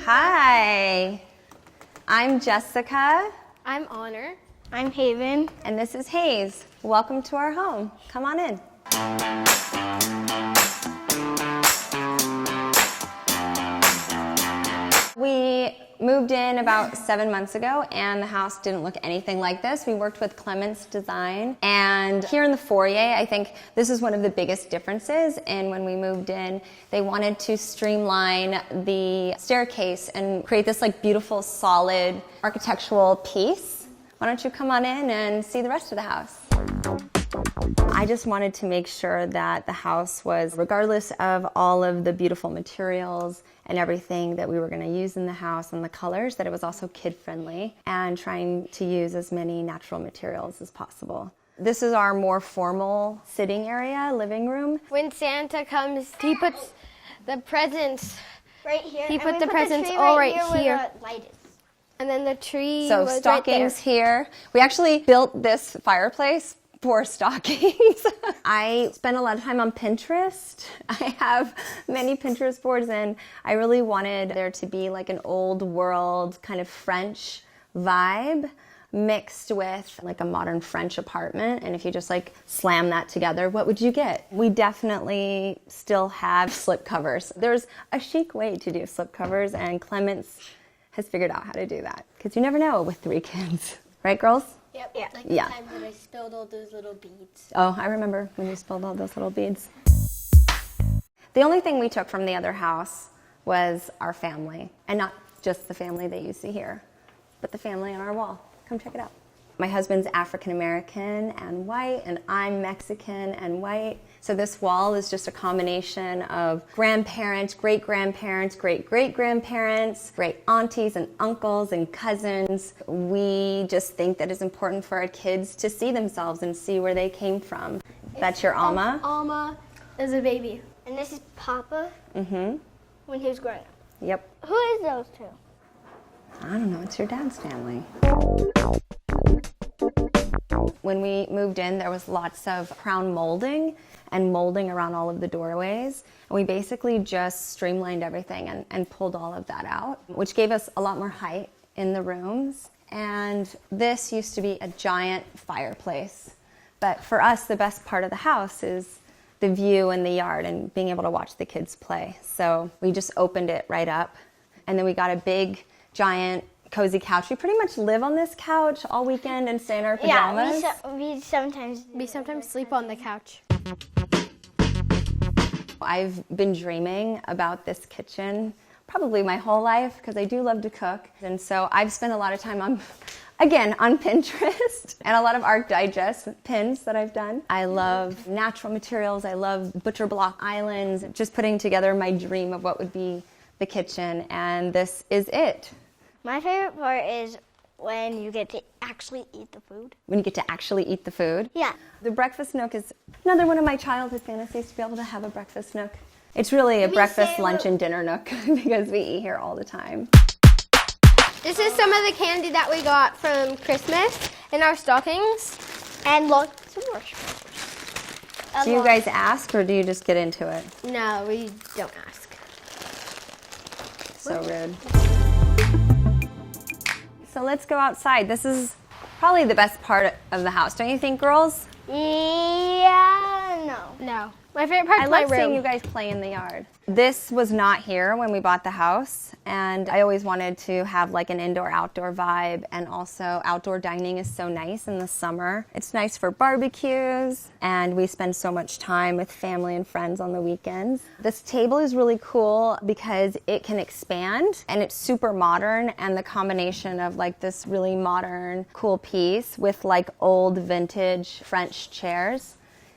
Hi, I'm Jessica. I'm Honor. I'm Haven. And this is Hayes. Welcome to our home. Come on in. We moved in about 7 months ago, and the house didn't look anything like this. We worked with Clements Design, and here in the foyer, I think this is one of the biggest differences. And when we moved in, they wanted to streamline the staircase and create this like beautiful, solid architectural piece. Why don't you come on in and see the rest of the house? I just wanted to make sure that the house was, regardless of all of the beautiful materials and everything that we were going to use in the house and the colors, that it was also kid-friendly and trying to use as many natural materials as possible. This is our more formal sitting area, living room. When Santa comes, he puts the presents Right here. He And put we the presents tree all right where here. the light is. and then the tree So was stockings right here. We actually built this fireplace for stockings. I spend a lot of time on Pinterest. I have many Pinterest boards, and I really wanted there to be like an old world kind of French vibe mixed with like a modern French apartment. And if you just like slam that together, what would you get? We definitely still have slip covers. There's a chic way to do slip covers, and Clements has figured out how to do that, because you never know with 3 kids. Right, girls? Yep. Yeah. Like Yeah. the time when I spilled all those little beads. Oh, I remember when you spilled all those little beads. The only thing we took from the other house was our family, and not just the family that you see here, but the family on our wall. Come check it out. My husband's African American and white, and I'm Mexican and white. So this wall is just a combination of grandparents, great-grandparents, great-great-grandparents, great aunties and uncles and cousins. We just think that it's important for our kids to see themselves and see where they came from. That's your Alma? Alma is a baby. And this is Papa Mm-hmm. when he was growing up. Yep. Who is those two? I don't know, it's your dad's family. When we moved in, there was lots of crown molding and molding around all of the doorways. And we basically just streamlined everything and pulled all of that out, which gave us a lot more height in the rooms. And this used to be a giant fireplace. But for us, the best part of the house is the view in the yard and being able to watch the kids play. So we just opened it right up. And then we got a big, giant, cozy couch. We pretty much live on this couch all weekend and stay in our pajamas. Yeah, we sometimes We sometimes sleep on the couch. I've been dreaming about this kitchen probably my whole life, because I do love to cook. And so I've spent a lot of time on Pinterest and a lot of Art Digest pins that I've done. I love natural materials. I love butcher block islands, just putting together my dream of what would be the kitchen, and this is it. My favorite part is when you get to actually eat the food. When you get to actually eat the food. Yeah. The breakfast nook is another one of my childhood fantasies, to be able to have a breakfast nook. It's really a breakfast, lunch, and dinner nook because we eat here all the time. This is some of the candy that we got from Christmas in our stockings. And lots of marshmallows. Do you guys ask, or do you just get into it? No, we don't ask. So rude. So let's go outside. This is probably the best part of the house, don't you think, girls? Yeah, no. No. My favorite part's I my love room. seeing you guys play in the yard. This was not here when we bought the house, and I always wanted to have like an indoor-outdoor vibe, and also outdoor dining is so nice in the summer. It's nice for barbecues, and we spend so much time with family and friends on the weekends. This table is really cool because it can expand, and it's super modern, and the combination of like this really modern, cool piece with like old vintage French chairs,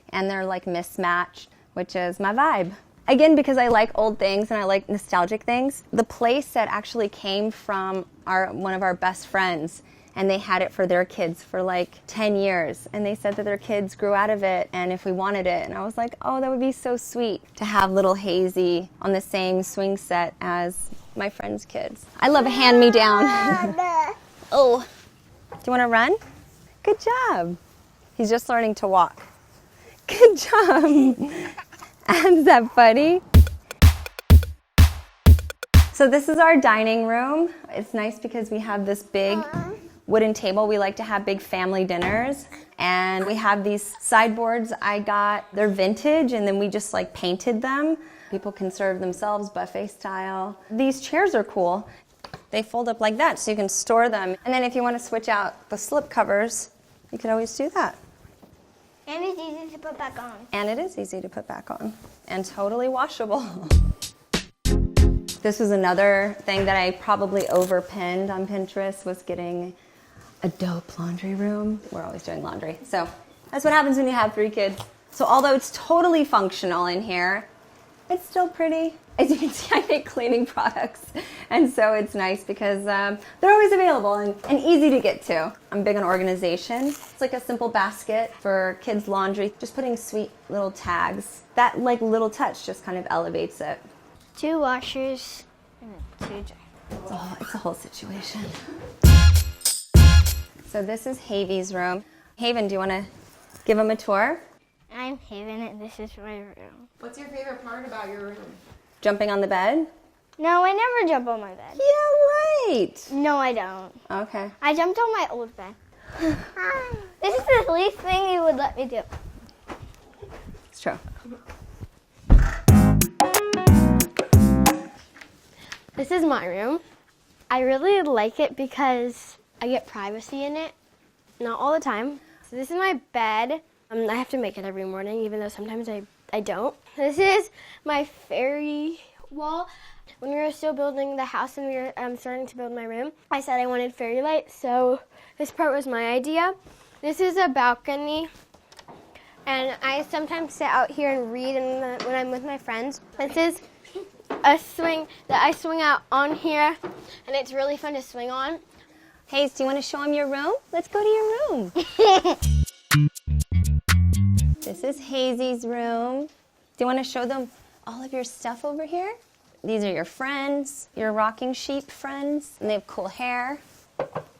and they're like mismatched, which is my vibe. Again, because I like old things and I like nostalgic things. The playset actually came from one of our best friends, and they had it for their kids for like 10 years. And they said that their kids grew out of it and if we wanted it. And I was like, oh, that would be so sweet to have little Hazy on the same swing set as my friend's kids. I love a hand-me-down. Oh, do you want to run? Good job. He's just learning to walk. Good job. Is that funny? So this is our dining room. It's nice because we have this big wooden table. We like to have big family dinners. And we have these sideboards I got. They're vintage, and then we just like painted them. People can serve themselves buffet style. These chairs are cool. They fold up like that, so you can store them. And then if you want to switch out the slip covers, you can always do that. And it's easy to put back on. And it is easy to put back on. And totally washable. This was another thing that I probably overpinned on Pinterest, was getting a dope laundry room. We're always doing laundry. So that's what happens when you have 3 kids. So although it's totally functional in here, it's still pretty. As you can see, I make cleaning products. And so it's nice because they're always available and easy to get to. I'm big on organization. It's like a simple basket for kids' laundry. Just putting sweet little tags. That like little touch just kind of elevates it. 2 washers and 2 dryers. It's a whole situation. So this is Haven's room. Haven, do you want to give them a tour? I'm Haven and this is my room. What's your favorite part about your room? Jumping on the bed? No, I never jump on my bed. Yeah, right. No, I don't. Okay. I jumped on my old bed. This is the least thing you would let me do. It's true. This is my room. I really like it because I get privacy in it. Not all the time. So this is my bed. I have to make it every morning, even though sometimes I don't. This is my fairy wall. When we were still building the house and we were starting to build my room, I said I wanted fairy lights, so this part was my idea. This is a balcony, and I sometimes sit out here and read when I'm with my friends. This is a swing that I swing out on here, and it's really fun to swing on. Hayes, do you want to show them your room? Let's go to your room. This is Hazy's room. Do you want to show them all of your stuff over here? These are your friends, your rocking sheep friends, and they have cool hair.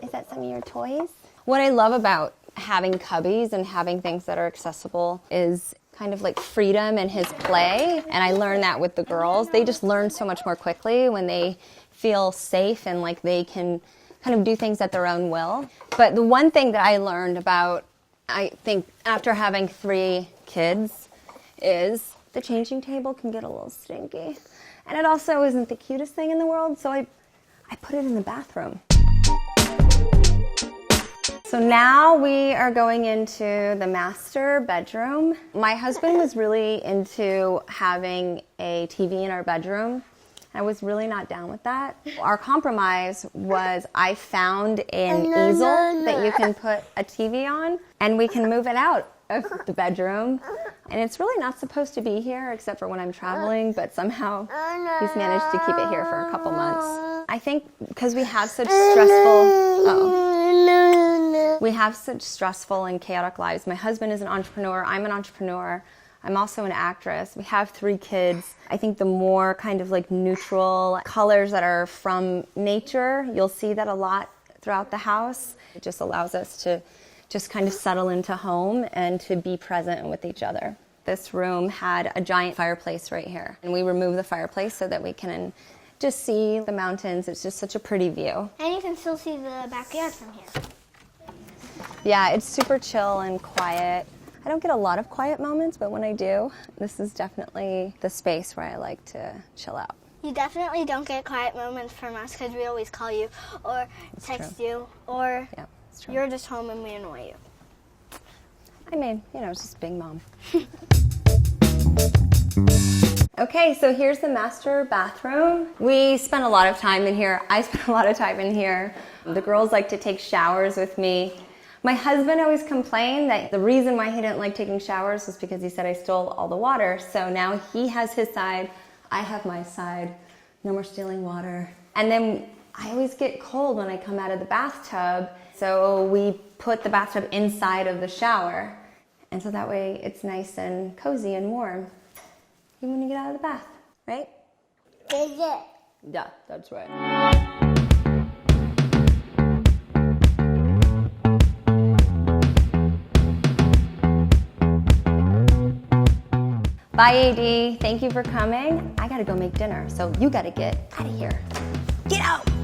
Is that some of your toys? What I love about having cubbies and having things that are accessible is kind of like freedom and his play. And I learned that with the girls. They just learn so much more quickly when they feel safe and like they can kind of do things at their own will. But the one thing that I learned about, I think, after having 3 kids is the changing table can get a little stinky. And it also isn't the cutest thing in the world, so I put it in the bathroom. So now we are going into the master bedroom. My husband was really into having a TV in our bedroom. I was really not down with that. Our compromise was I found an easel that you can put a TV on, and we can move it out of the bedroom. And it's really not supposed to be here except for when I'm traveling, but somehow he's managed to keep it here for a couple months. I think because we have such stressful and chaotic lives. My husband is an entrepreneur, I'm an entrepreneur. I'm also an actress. We have 3 kids. I think the more kind of like neutral colors that are from nature, you'll see that a lot throughout the house. It just allows us to just kind of settle into home and to be present with each other. This room had a giant fireplace right here, and we removed the fireplace so that we can just see the mountains. It's just such a pretty view. And you can still see the backyard from here. Yeah, it's super chill and quiet. I don't get a lot of quiet moments, but when I do, this is definitely the space where I like to chill out. You definitely don't get quiet moments from us because we always call you or text you or you're just home and we annoy you. I mean, it's just being mom. Okay, so here's the master bathroom. We spend a lot of time in here. I spend a lot of time in here. The girls like to take showers with me. My husband always complained that the reason why he didn't like taking showers was because he said I stole all the water. So now he has his side, I have my side. No more stealing water. And then I always get cold when I come out of the bathtub. So we put the bathtub inside of the shower. And so that way it's nice and cozy and warm. Even when you get out of the bath, right? Yeah, that's right. Bye, AD. Thank you for coming. I gotta go make dinner, so you gotta get out of here. Get out!